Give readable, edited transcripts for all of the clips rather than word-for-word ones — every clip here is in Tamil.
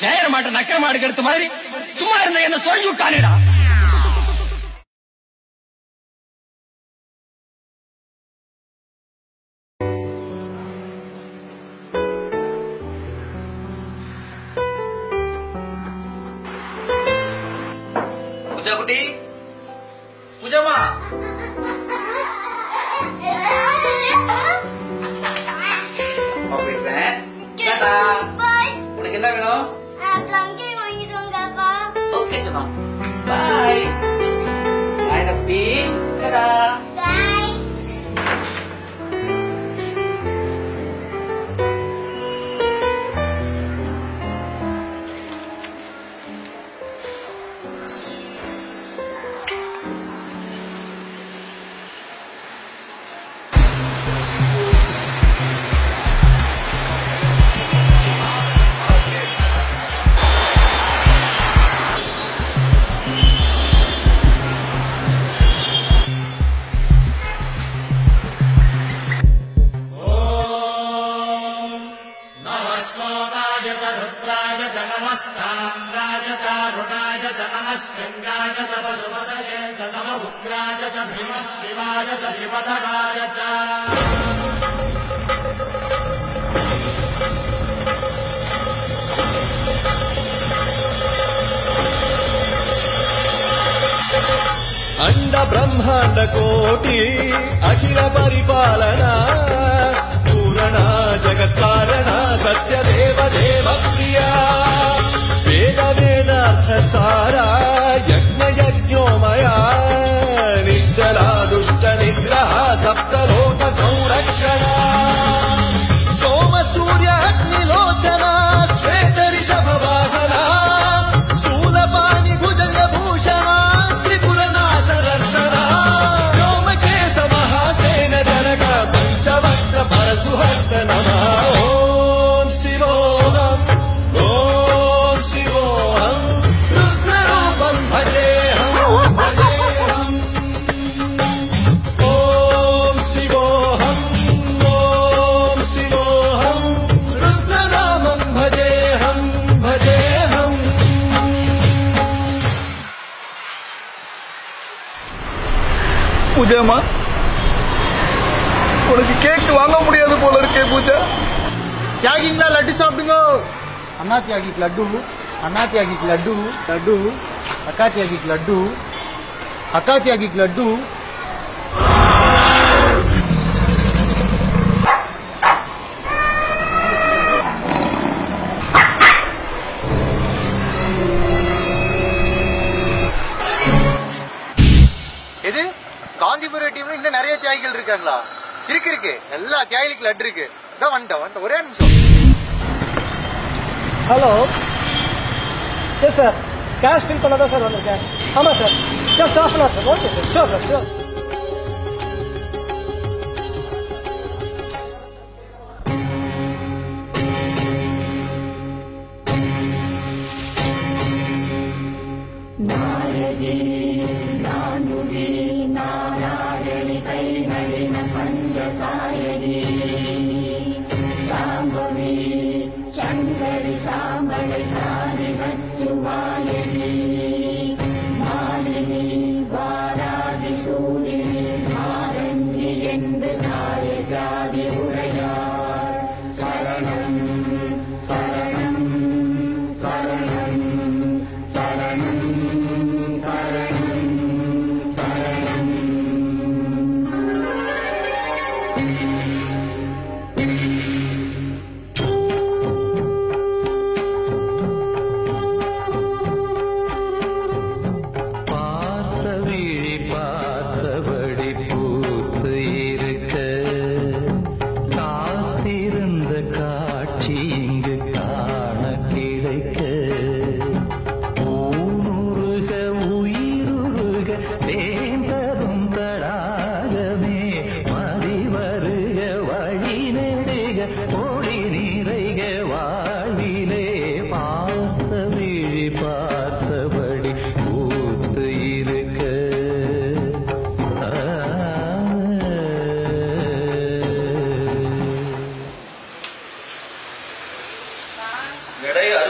நேர மாட்ட நக்கர மாடு எடுத்த மாதிரி சும்மா இருந்த என்ன சொல்லி விட்டானேடா. பூஜா குட்டி, பூஜாமா, உனக்கு என்ன வேணும்? ஓகே சொன்னா பாய் பாய் தம்பி. अंड ब्रह्मांड कोटि अखिल परिपालना पूरणा जगत्कारणा सत्यदेव देव प्रिया वेद वेदार्थ सारा यज्ञ यज्ञोमया निश्चला दुष्ट निग्रह सप्तलोक संरक्षणा सोम सूर्य अग्निलोचना श्वेत ऋषभ वाहना शूलपाणि भुजंग भूषणा परसुहस्त नमः ओम शिवोहम रुद्ररूपं भजेहम ओम शिवोहम रुद्रनामं भजेहम பூஜாமா, உனக்கு கேக் வாங்க முடியாது போல இருக்கே பூஜா. தியாகிங்களா லட்டு சாப்பிடுங்க. அண்ணா தியாகிக்கு லட்டு, அண்ணா தியாகிக்கு லட்டு, லட்டு அக்கா தியாகிக்கு லட்டு, அக்கா தியாகிக்கு லட்டு. எது காந்திபுரம் டீம்ல இன்னும் நிறைய தியாகிகள் இருக்காங்களா? இருக்கு எல்லா தியாகிகளுக்கு லட்டு இருக்கு. வந்துட்டேன் ஒரே நிமிஷம். Hello, yes sir, cash fill பண்ண தான் சார் வந்திருக்கேன். ஆமாம் sir, just half an hour sir. Okay sir, sure sir, sure. शंकरि सामल सारि वच्चुवायनी मालिनी वारादि शूलिनी धारण्य என்று தாய ஜாதி உரையார் சரணம் சரணம் சரணம் சரணம் சரணம் சரணம்.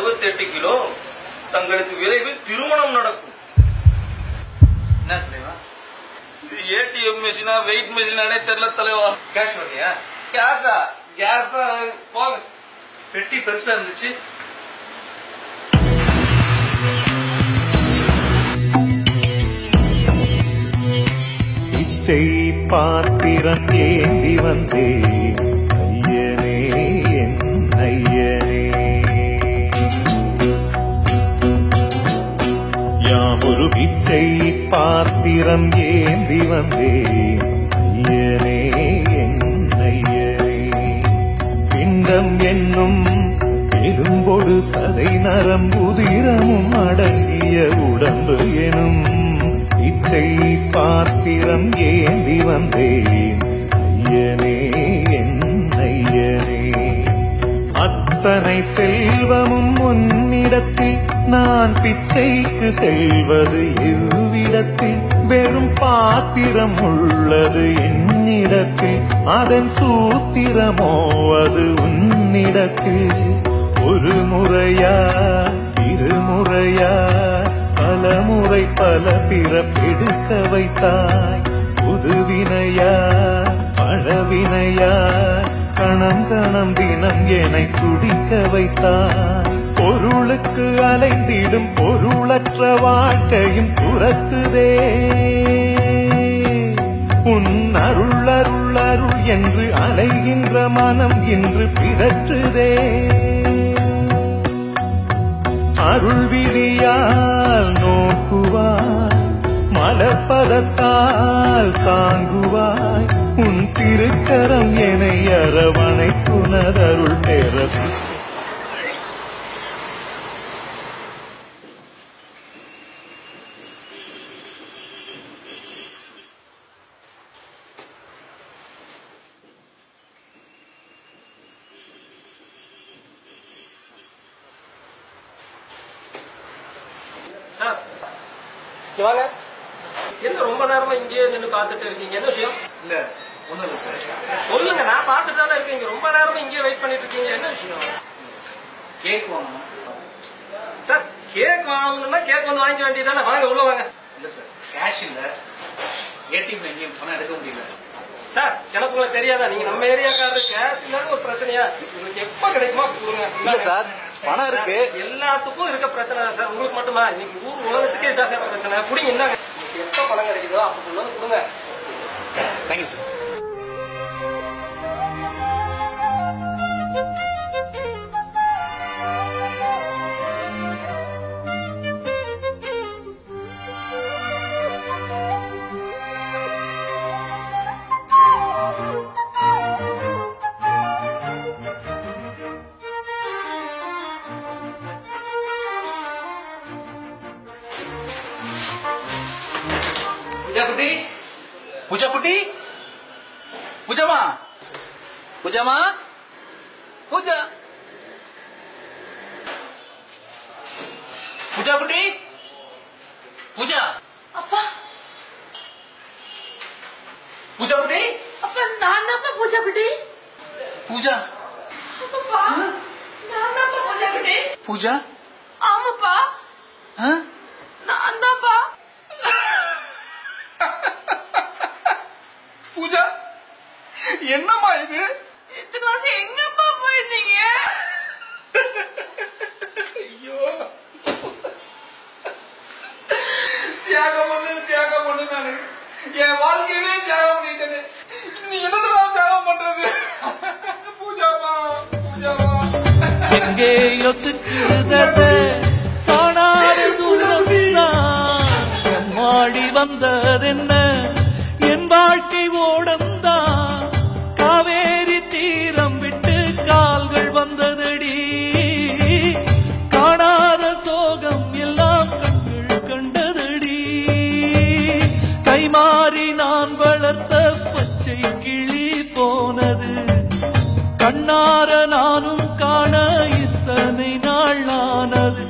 68 கிலோ. தங்களுக்கு விரைவில் திருமணம் நடக்கும். என்ன தலைவா? இது ஏடிஎம் மிஷினா வெயிட் மிஷினானே தெரியல தலைவா. கேஷ் வரலையா? கேஷா? கேஸ் தான். போங்க. பெட்டி பெருசா இருந்துச்சு. பிச்சை பாத்திரம் ஏந்தி வந்தேன் ஐயனே என் ஐயனே. யாமொரு பிச்சை பாத்திரம் ஏந்தி வந்தேன் ஐயனே என் ஐயனே. பிண்டம் என்னும் எலும்பொடு சதை நரம்புதிரமும் அடங்கிய உடம்பு எனும் பிச்சை பாத்திரம் ஏந்தி வந்தேன் ஐயனே என் ஐயனே. அத்தனை செல்வமும் உன்னிடத்தில் நான் பிச்சைக்கு செல்வது எவ்விடத்தில்? வெறும் பாத்திரம் உள்ளது என்னிடத்தில், அதன் சூத்திரமோ அது உன்னிடத்தில். ஒரு முறையா இருமுறையா பலமுறை பல பிறப்பெடுக்க வைத்தாய். புதுவினையா பழவினையா கணம் கணம் தினம் என்னை துடிக்க வைத்தாய். பொருளுக்கு அலைந்திடும் பொருளற்ற வாழ்க்கையும் துரத்துதே. உன் அருள் அருள் அருள் என்று அலைகின்ற மனம் இன்று பிதற்றுதே. அருள் விழியால் நோக்குவாய், மலர்பதத்தால் தாங்குவாய். உன் திருக்கரம் என்னை அரவணைப்புனதருள் பெற. வாங்க. என்ன ரொம்ப நேரமா இங்கேயே நின்று பார்த்துட்டு இருக்கீங்க? என்ன விஷயம்? இல்ல ஒண்ணும் இல்ல சார். சொல்லுங்க. நான் பார்த்துட்டு தானே இருக்கீங்க. ரொம்ப நேரமா இங்கேயே வெயிட் பண்ணிட்டு இருக்கீங்க. என்ன விஷயம்? கேக் வாங்கணும் சார். கேக் வாங்கணும்னா கேக் வந்து வாங்கிக்க வேண்டியதானே. வாங்க உள்ள வாங்க. இல்ல சார், கேஷ் இல்ல. ஏடிஎம்ல எங்கேயும் பணம் எடுக்க முடியல சார். எனக்கு உங்களுக்கு தெரியாதா? நீங்க நம்ம ஏரியாக்காரரு. கேஷ் ஒரு பிரச்சனையா? உங்களுக்கு எப்ப கிடைக்குமா கொடுங்க. இல்ல சார், பணம் இருக்கு. எல்லாத்துக்கும் இருக்க பிரச்சனை தான் சார். உங்களுக்கு மட்டுமா? இன்னைக்கு ஊர் உலகத்துக்கே இதான் சார் பிரச்சனை. குடிங்க. என்னங்க எப்ப பணம் கிடைக்குதோ அப்ப கொண்டு வந்து கொடுங்க. Thank you sir. பூஜா குட்டி, பூஜாமா, பூஜாமா, பூஜா, பூஜா குட்டி, பூஜா. அப்பா, பூஜா குட்டி. அப்பா நான் தான் பூஜா குட்டி. பூஜா. அப்பா, நான் தான் பூஜா குட்டி. பூஜா. ஆமாப்பா, நான் தான்ப்பா. பூஜா, என்னம்மா இது? இத்தனை வருஷம் எங்கப்பா போயிருந்தீங்க? ஐயோ, தியாகம் பண்ணு நானு. என் வாழ்க்கையவே தியாகம் பண்ணிட்டேன். நீ என்னதான் தியாகம் பண்றது? பூஜாமா, பூஜாமா. எங்கேயோ திக்குதே காணாத தூரம் எம்மாடி வந்ததென்ன என் வாழ்க்கை ஓடந்தான். காவேரி தீரம் விட்டு கால்கள் வந்ததடி. காணாத சோகம் எல்லாம் கண்கள் கண்டதடி. கைமாறி நான் வளர்த்த பச்சை கிளி போனது. கண்ணார நானும் காண இத்தனை நாள் ஆனது.